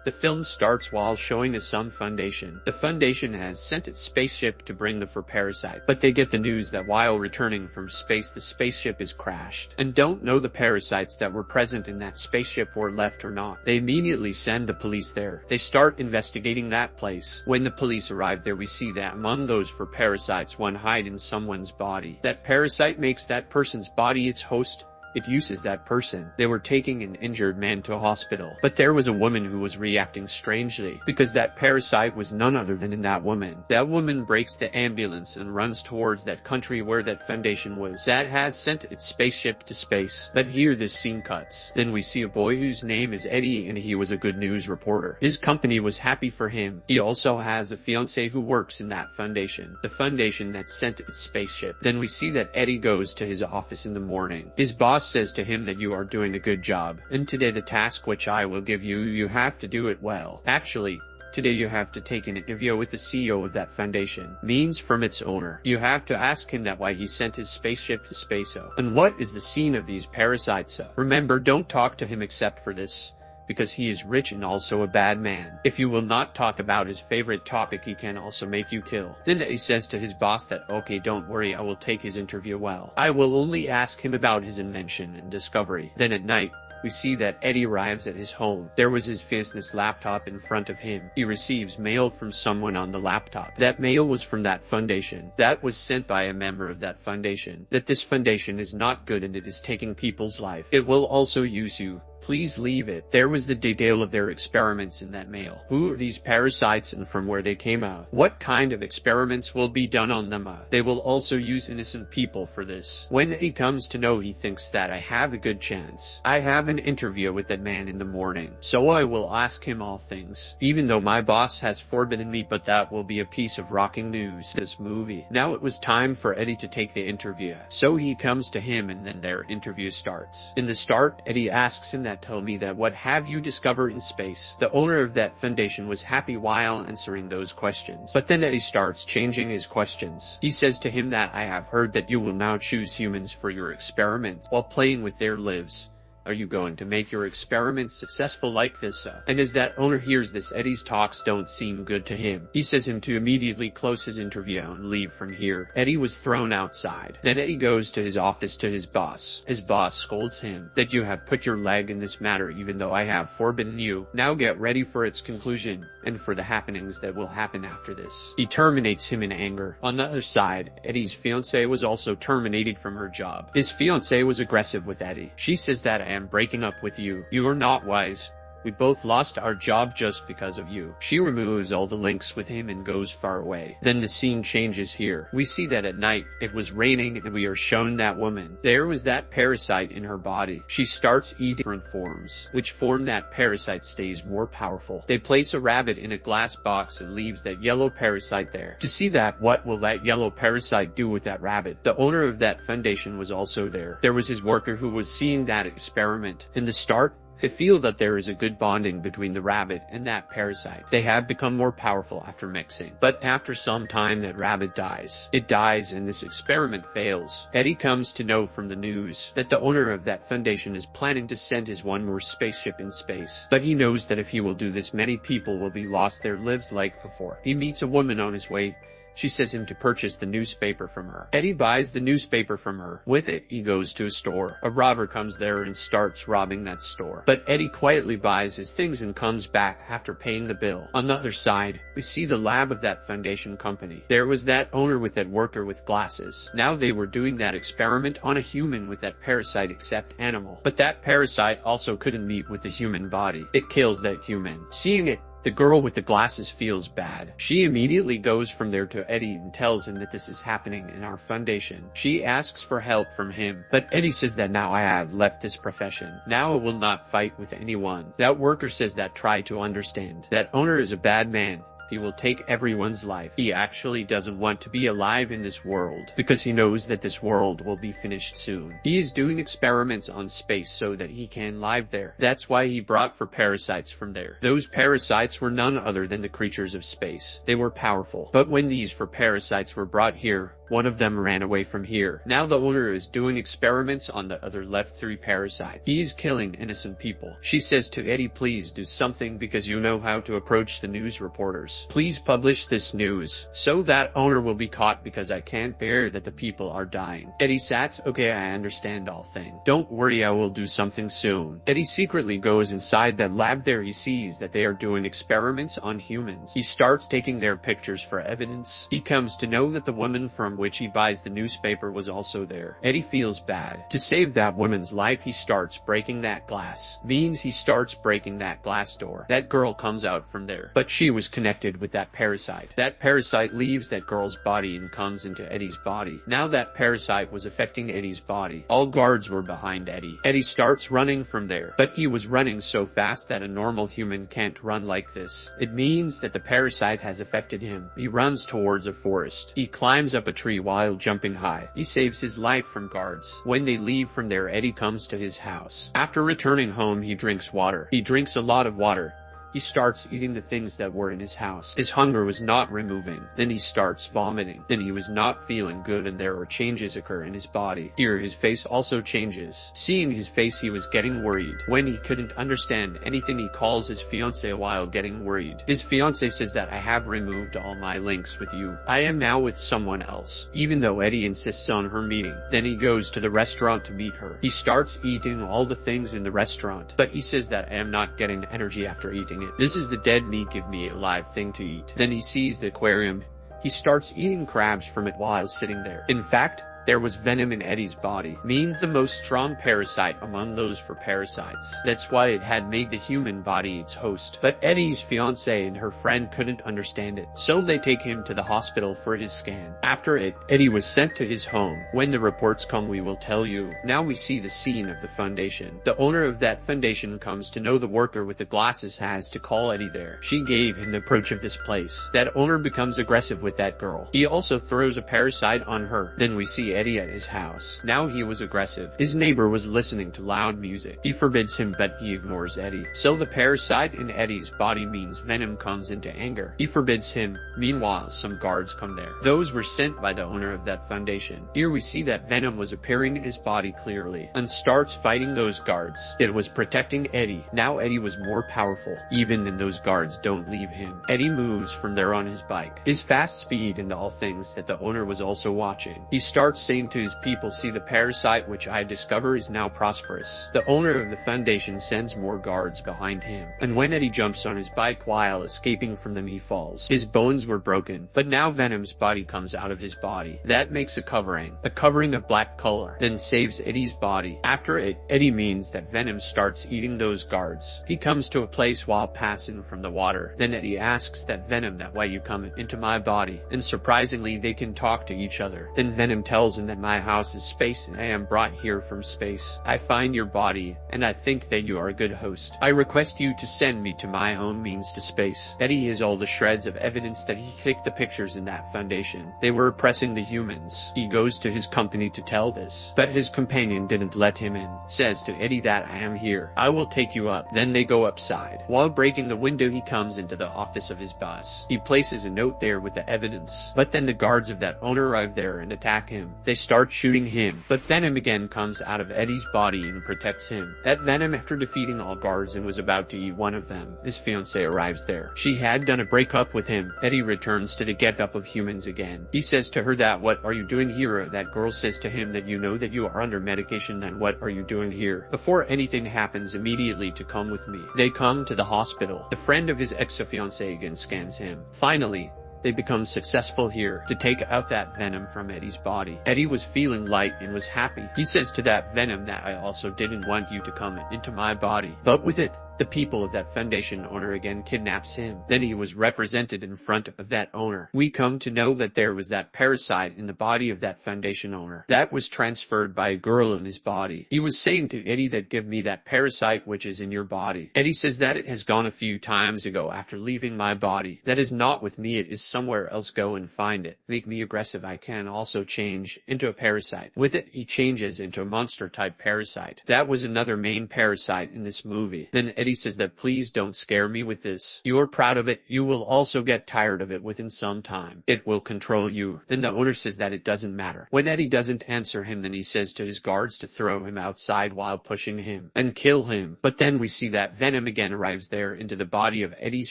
The film starts while showing a Sun Foundation. The Foundation has sent its spaceship to bring the for parasites, but they get the news that while returning from space the spaceship is crashed, and don't know the parasites that were present in that spaceship were left or not. They immediately send the police there. They start investigating that place. When the police arrive there, we see that among those for parasites one hide in someone's body. That parasite makes that person's body its host. It uses that person. They were taking an injured man to a hospital, but there was a woman who was reacting strangely because that parasite was none other than in that woman. That woman breaks the ambulance and runs towards that country where that Foundation was that has sent its spaceship to space. But here this scene cuts. Then we see a boy whose name is Eddie, and he was a good news reporter. His company was happy for him. He also has a fiancée who works in that Foundation, the Foundation that sent its spaceship. Then we see that Eddie goes to his office in the morning. His boss says to him that you are doing a good job, and today the task which I will give you, you have to do it well. Actually, today you have to take an interview with the CEO of that Foundation, means from its owner. You have to ask him that why he sent his spaceship to space. And what is the scene of these parasites? Remember, don't talk to him except for this, because he is rich and also a bad man. If you will not talk about his favorite topic, he can also make you kill. Then he says to his boss that okay, don't worry, I will take his interview well. I will only ask him about his invention and discovery. Then at night, we see that Eddie arrives at his home. There was his business laptop in front of him. He receives mail from someone on the laptop. That mail was from that Foundation. That was sent by a member of that Foundation. That this Foundation is not good and it is taking people's life. It will also use you. Please leave it. There was the detail of their experiments in that mail. Who are these parasites and from where they came out? What kind of experiments will be done on them? They will also use innocent people for this. When he comes to know, he thinks that I have a good chance. I have an interview with that man in the morning, so I will ask him all things, even though my boss has forbidden me, but that will be a piece of rocking news this movie. Now it was time for Eddie to take the interview, so he comes to him and then their interview starts. In the start, Eddie asks him that tell me that what have you discovered in space? The owner of that Foundation was happy while answering those questions, but then Eddie starts changing his questions. He says to him that I have heard that you will now choose humans for your experiments while playing with their lives. Are you going to make your experiments successful like this? And as that owner hears this, Eddie's talks don't seem good to him. He says him to immediately close his interview and leave from here. Eddie was thrown outside. Then Eddie goes to his office to his boss. His boss scolds him that you have put your leg in this matter even though I have forbidden you. Now get ready for its conclusion and for the happenings that will happen after this. He terminates him in anger. On the other side, Eddie's fiancée was also terminated from her job. His fiancée was aggressive with Eddie. She says that I am breaking up with you. You are not wise. We both lost our job just because of you. She removes all the links with him and goes far away. Then the scene changes here. We see that at night, it was raining and we are shown that woman. There was that parasite in her body. She starts eating different forms. Which form that parasite stays more powerful. They place a rabbit in a glass box and leaves that yellow parasite there. To see that, what will that yellow parasite do with that rabbit? The owner of that Foundation was also there. There was his worker who was seeing that experiment. In the start, I feel that there is a good bonding between the rabbit and that parasite. They have become more powerful after mixing. But after some time that rabbit dies. It dies and this experiment fails. Eddie comes to know from the news that the owner of that Foundation is planning to send his one more spaceship in space. But he knows that if he will do this, many people will be lost their lives like before. He meets a woman on his way. She says him to purchase the newspaper from her. Eddie buys the newspaper from her. With it, he goes to a store. A robber comes there and starts robbing that store. But Eddie quietly buys his things and comes back after paying the bill. On the other side, we see the lab of that Foundation company. There was that owner with that worker with glasses. Now they were doing that experiment on a human with that parasite except animal. But that parasite also couldn't meet with the human body. It kills that human. Seeing it, the girl with the glasses feels bad. She immediately goes from there to Eddie and tells him that this is happening in our Foundation. She asks for help from him, but Eddie says that now I have left this profession. Now I will not fight with anyone. That worker says that try to understand. That owner is a bad man. He will take everyone's life. He actually doesn't want to be alive in this world because he knows that this world will be finished soon. He is doing experiments on space so that he can live there. That's why he brought for parasites from there. Those parasites were none other than the creatures of space. They were powerful. But when these for parasites were brought here, One of them ran away from here. Now the owner is doing experiments on the other left 3 parasites. He is killing innocent people. She says to Eddie, please do something because you know how to approach the news reporters. Please publish this news so that owner will be caught because I can't bear that the people are dying. Eddie says, okay, I understand all thing. Don't worry, I will do something soon. Eddie secretly goes inside that lab. There he sees that they are doing experiments on humans. He starts taking their pictures for evidence. He comes to know that the woman from which he buys the newspaper was also there. Eddie feels bad. To save that woman's life, he starts breaking that glass. Means he starts breaking that glass door. That girl comes out from there, but she was connected with that parasite. That parasite leaves that girl's body and comes into Eddie's body. Now that parasite was affecting Eddie's body. All guards were behind Eddie. Eddie starts running from there, but he was running so fast that a normal human can't run like this. It means that the parasite has affected him. He runs towards a forest. He climbs up a tree while jumping high. He saves his life from guards. When they leave from there, Eddie comes to his house. After returning home, he drinks water. He drinks a lot of water. He starts eating the things that were in his house. His hunger was not removing. Then he starts vomiting. Then he was not feeling good and there are changes occur in his body. Here his face also changes. Seeing his face, he was getting worried. When he couldn't understand anything, he calls his fiancée while getting worried. His fiancée says that I have removed all my links with you. I am now with someone else. Even though Eddie insists on her meeting. Then he goes to the restaurant to meet her. He starts eating all the things in the restaurant. But he says that I am not getting energy after eating it. This is the dead meat, give me a live thing to eat. Then he sees the aquarium. He starts eating crabs from it while sitting there. In fact, there was venom in Eddie's body. Means the most strong parasite among those for parasites. That's why it had made the human body its host. But Eddie's fiancée and her friend couldn't understand it. So they take him to the hospital for his scan. After it, Eddie was sent to his home. When the reports come, we will tell you. Now we see the scene of the foundation. The owner of that foundation comes to know the worker with the glasses has to call Eddie there. She gave him the approach of this place. That owner becomes aggressive with that girl. He also throws a parasite on her. Then we see Eddie at his house. Now he was aggressive. His neighbor was listening to loud music. He forbids him, but he ignores Eddie. So the parasite in Eddie's body means Venom comes into anger. He forbids him. Meanwhile, some guards come there. Those were sent by the owner of that foundation. Here we see that Venom was appearing in his body clearly and starts fighting those guards. It was protecting Eddie. Now Eddie was more powerful. Even then those guards don't leave him. Eddie moves from there on his bike. His fast speed and all things that the owner was also watching. He starts saying to his people, see the parasite which I discover is now prosperous. The owner of the foundation sends more guards behind him. And when Eddie jumps on his bike while escaping from them, he falls. His bones were broken. But now Venom's body comes out of his body. That makes a covering of black color. Then saves Eddie's body. After it, Eddie means that Venom starts eating those guards. He comes to a place while passing from the water. Then Eddie asks that Venom that why you come into my body. And surprisingly they can talk to each other. Then Venom tells him that my house is space and I am brought here from space. I find your body and I think that you are a good host. I request you to send me to my own means to space. Eddie has all the shreds of evidence that he clicked the pictures in that foundation. They were oppressing the humans. He goes to his company to tell this, but his companion didn't let him in. Says to Eddie that I am here. I will take you up. Then they go upside. While breaking the window, he comes into the office of his boss. He places a note there with the evidence, but then the guards of that owner arrive there and attack him. They start shooting him, but Venom again comes out of Eddie's body and protects him. That Venom, after defeating all guards and was about to eat one of them, his fiancée arrives there. She had done a breakup with him. Eddie returns to the get-up of humans again. He says to her that what are you doing here? That girl says to him that you know that you are under medication, then what are you doing here? Before anything happens, immediately to come with me. They come to the hospital. The friend of his ex-fiancée again scans him. Finally, they become successful here to take out that Venom from Eddie's body. Eddie was feeling light and was happy. He says to that Venom that I also didn't want you to come into my body. But with it, the people of that foundation owner again kidnaps him. Then he was represented in front of that owner. We come to know that there was that parasite in the body of that foundation owner. That was transferred by a girl in his body. He was saying to Eddie that give me that parasite which is in your body. Eddie says that it has gone a few times ago after leaving my body. That is not with me, it is somewhere else, go and find it. Make me aggressive, I can also change into a parasite. With it, he changes into a monster type parasite. That was another main parasite in this movie. Then Eddie Eddie says that please don't scare me with this. You're proud of it, you will also get tired of it within some time. It will control you. Then the owner says that it doesn't matter. When Eddie doesn't answer him, then he says to his guards to throw him outside while pushing him and kill him. But then we see that Venom again arrives there into the body of Eddie's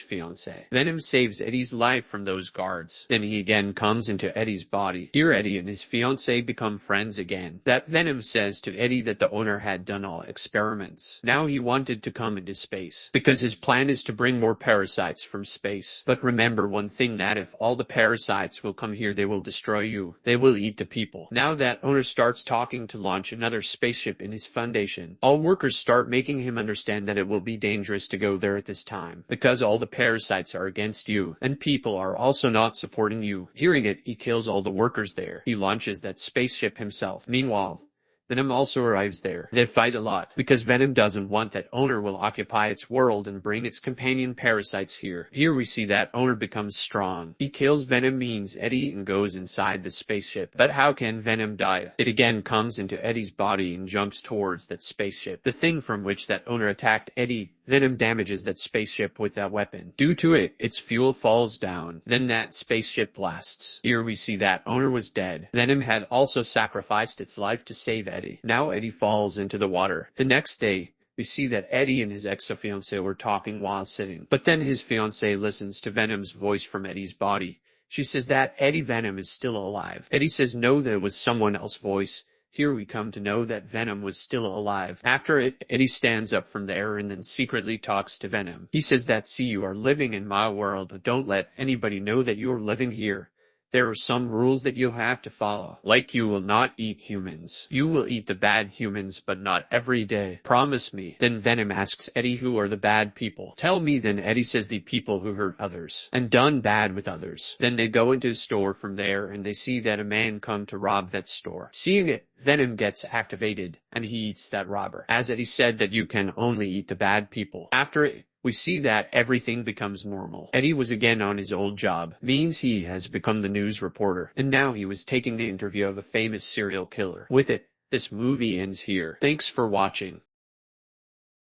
fiancée. Venom saves Eddie's life from those guards. Then he again comes into Eddie's body. Here Eddie and his fiancée become friends again. That Venom says to Eddie that the owner had done all experiments. Now he wanted to come into space because his plan is to bring more parasites from space. But remember one thing, that if all the parasites will come here, they will destroy you. They will eat the people. Now that owner starts talking to launch another spaceship in his foundation. All workers start making him understand that it will be dangerous to go there at this time because all the parasites are against you and people are also not supporting you. Hearing it, he kills all the workers there. He launches that spaceship himself. Meanwhile, Venom also arrives there. They fight a lot because Venom doesn't want that owner will occupy its world and bring its companion parasites here. Here we see that owner becomes strong. He kills Venom means Eddie and goes inside the spaceship. But how can Venom die? It again comes into Eddie's body and jumps towards that spaceship. The thing from which that owner attacked Eddie, Venom damages that spaceship with that weapon. Due to it, its fuel falls down. Then that spaceship blasts. Here we see that owner was dead. Venom had also sacrificed its life to save Eddie. Now Eddie falls into the water. The next day, we see that Eddie and his ex-fiancée were talking while sitting. But then his fiancée listens to Venom's voice from Eddie's body. She says that Eddie Venom is still alive. Eddie says no, that it was someone else's voice. Here we come to know that Venom was still alive. After it, Eddie stands up from there and then secretly talks to Venom. He says that, see, you are living in my world, but don't let anybody know that you are living here. There are some rules that you have to follow. Like you will not eat humans. You will eat the bad humans, but not every day. Promise me. Then Venom asks Eddie, who are the bad people? Tell me. Then Eddie says the people who hurt others and done bad with others. Then they go into a store from there and they see that a man come to rob that store. Seeing it, Venom gets activated and he eats that robber. As Eddie said that you can only eat the bad people. After it, we see that everything becomes normal. Eddie was again on his old job, means he has become the news reporter, and now he was taking the interview of a famous serial killer. With it, this movie ends here. Thanks for watching.